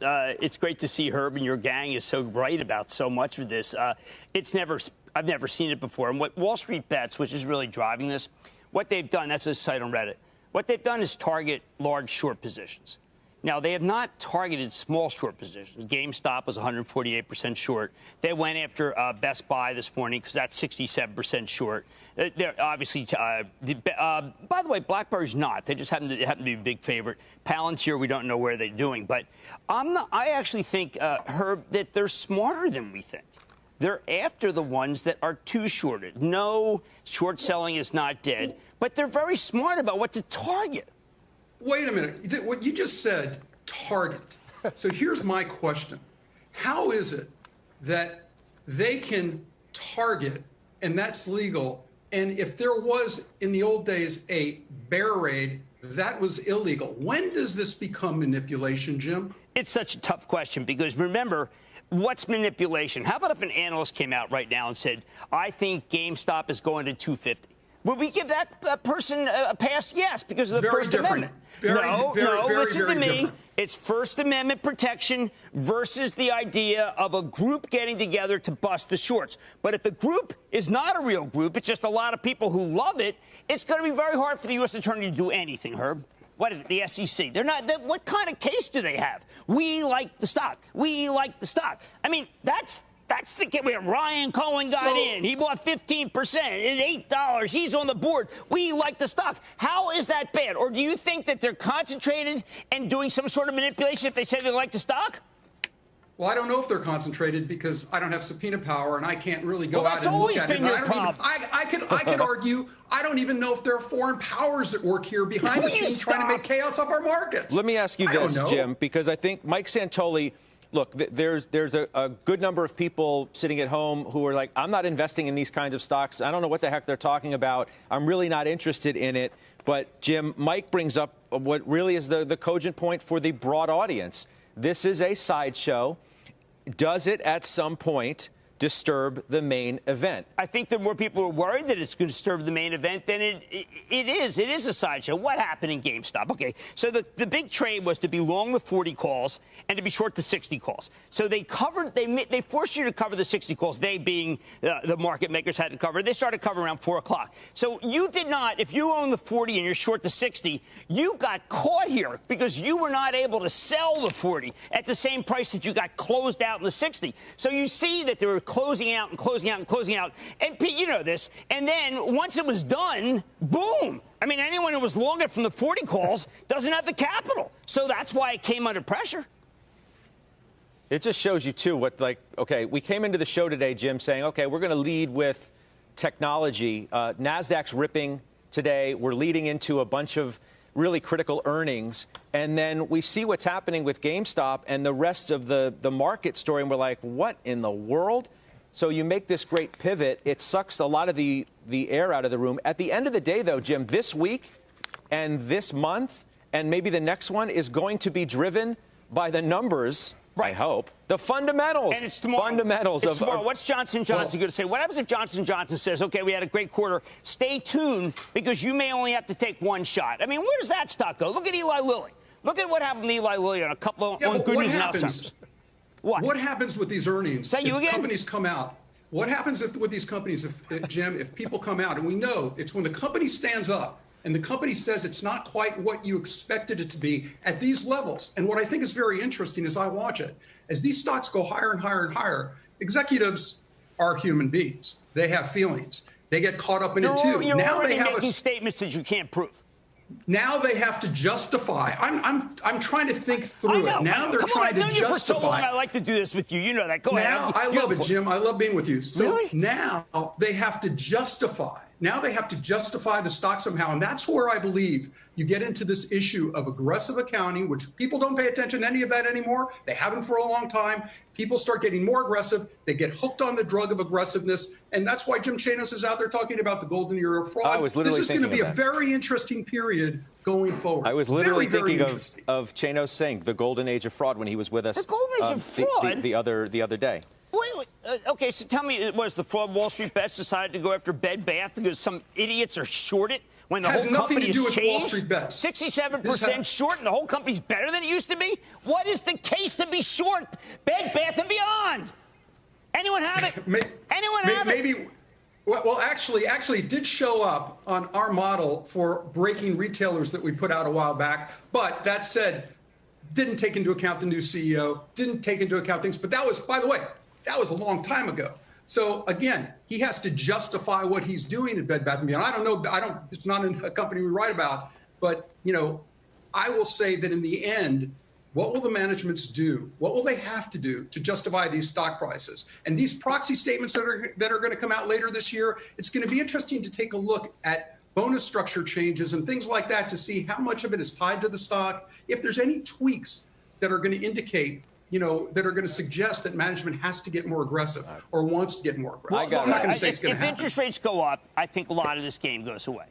It's great to see Herb and your gang is so right about so much of this. I've never seen it before. And what Wallstreetbets, which is really driving this, what they've done, that's a site on Reddit. What they've done is target large short positions. Now, they have not targeted small short positions. GameStop was 148% short. They went after Best Buy this morning because that's 67% short. They're obviously, by the way, BlackBerry's not. They just happen to be a big favorite. Palantir, we don't know where they're doing. But I actually think, Herb, that they're smarter than we think. They're after the ones that are too shorted. No, short selling is not dead, but they're very smart about what to target. Wait a minute. What you just said, target. So here's my question. How is it that they can target, and that's legal, and if there was, in the old days, a bear raid, that was illegal? When does this become manipulation, Jim? It's such a tough question because, remember, what's manipulation? How about if an analyst came out right now and said, I think GameStop is going to 250? Would we give that person a pass? Yes, because of the First Amendment. No, listen to me. It's First Amendment protection versus the idea of a group getting together to bust the shorts. But if the group is not a real group, it's just a lot of people who love it, it's going to be very hard for the U.S. Attorney to do anything, Herb. What is it, the SEC? They're not. What kind of case do they have? We like the stock. We like the stock. I mean, that's the kid where Ryan Cohen got in. He bought 15% at $8. He's on the board. We like the stock. How is that bad? Or do you think that they're concentrated and doing some sort of manipulation if they say they like the stock? Well, I don't know if they're concentrated because I don't have subpoena power and I can't really go out and look at it. I could argue I don't even know if there are foreign powers at work here behind the scenes trying to make chaos of our markets. Let me ask you this, Jim, because I think Mike Santoli. Look, there's a good number of people sitting at home who are like, I'm not investing in these kinds of stocks. I don't know what the heck they're talking about. I'm really not interested in it. But, Jim, Mike brings up what really is the cogent point for the broad audience. This is a sideshow. Does it at some point disturb the main event? I think that more people are worried that it's going to disturb the main event than it is. It is a sideshow. What happened in GameStop? Okay, so the big trade was to be long the 40 calls and to be short the 60 calls. So they forced you to cover the 60 calls. They being the market makers had to cover. They started covering around 4 o'clock. So you did not, if you own the 40 and you're short the 60, you got caught here because you were not able to sell the 40 at the same price that you got closed out in the 60. So you see that there were closing out and closing out and closing out. And, Pete, you know this. And then once it was done, boom. I mean, anyone who was long it from the 40 calls doesn't have the capital. So that's why it came under pressure. It just shows you, too, what, like, okay, we came into the show today, Jim, saying, okay, we're going to lead with technology. NASDAQ's ripping today. We're leading into a bunch of really critical earnings. And then we see what's happening with GameStop and the rest of the market story. And we're like, what in the world? So you make this great pivot. It sucks a lot of the air out of the room. At the end of the day, though, Jim, this week and this month and maybe the next one is going to be driven by the numbers, right. I hope. The fundamentals. And it's tomorrow. Fundamentals it's tomorrow. What's Johnson & Johnson going to say? What happens if Johnson & Johnson says, okay, we had a great quarter. Stay tuned because you may only have to take one shot. I mean, where does that stock go? Look at Eli Lilly. Look at what happened to Eli Lilly on a couple on Good News and Alzheimer's. What happens with these earnings? Say you again? Companies come out. What happens with these companies, Jim, if people come out, and we know it's when the company stands up and the company says it's not quite what you expected it to be at these levels. And what I think is very interesting as I watch it, as these stocks go higher and higher and higher, executives are human beings. They have feelings. They get caught up in it too. You're already making statements that you can't prove. Now they have to justify. I'm trying to think through it. Now they're trying to justify. I've known you for so long. I like to do this with you. You know that. Go ahead. I love it, Jim. I love being with you. So really? Now they have to justify. Now they have to justify the stock somehow. And that's where I believe you get into this issue of aggressive accounting, which people don't pay attention to any of that anymore. They haven't for a long time. People start getting more aggressive. They get hooked on the drug of aggressiveness. And that's why Jim Chanos is out there talking about the golden era of fraud. I was literally this is going to be a very interesting period going forward. I was literally thinking of Chanos saying the golden age of fraud when he was with us the golden age of fraud? the other day. Wait. okay, so tell me, was the fraud Wall Street Bets decided to go after Bed Bath because some idiots are shorted when the whole company has changed? Wall Street Bets. 67% short, and the whole company's better than it used to be? What is the case to be short Bed Bath and Beyond? Anyone have it? Anyone have it? Maybe. Well, actually, it did show up on our model for breaking retailers that we put out a while back. But that said, didn't take into account the new CEO, didn't take into account things. But that was, by the way, that was a long time ago. So again, he has to justify what he's doing at Bed Bath & Beyond. I don't know. It's not a company we write about. But, I will say that in the end, what will the managements do? What will they have to do to justify these stock prices? And these proxy statements that are going to come out later this year, it's going to be interesting to take a look at bonus structure changes and things like that to see how much of it is tied to the stock. If there's any tweaks that are going to indicate, that are going to suggest that management has to get more aggressive or wants to get more aggressive. Well, I'm not going to say it's going to If happen. interest rates go up, I think a lot of this game goes away.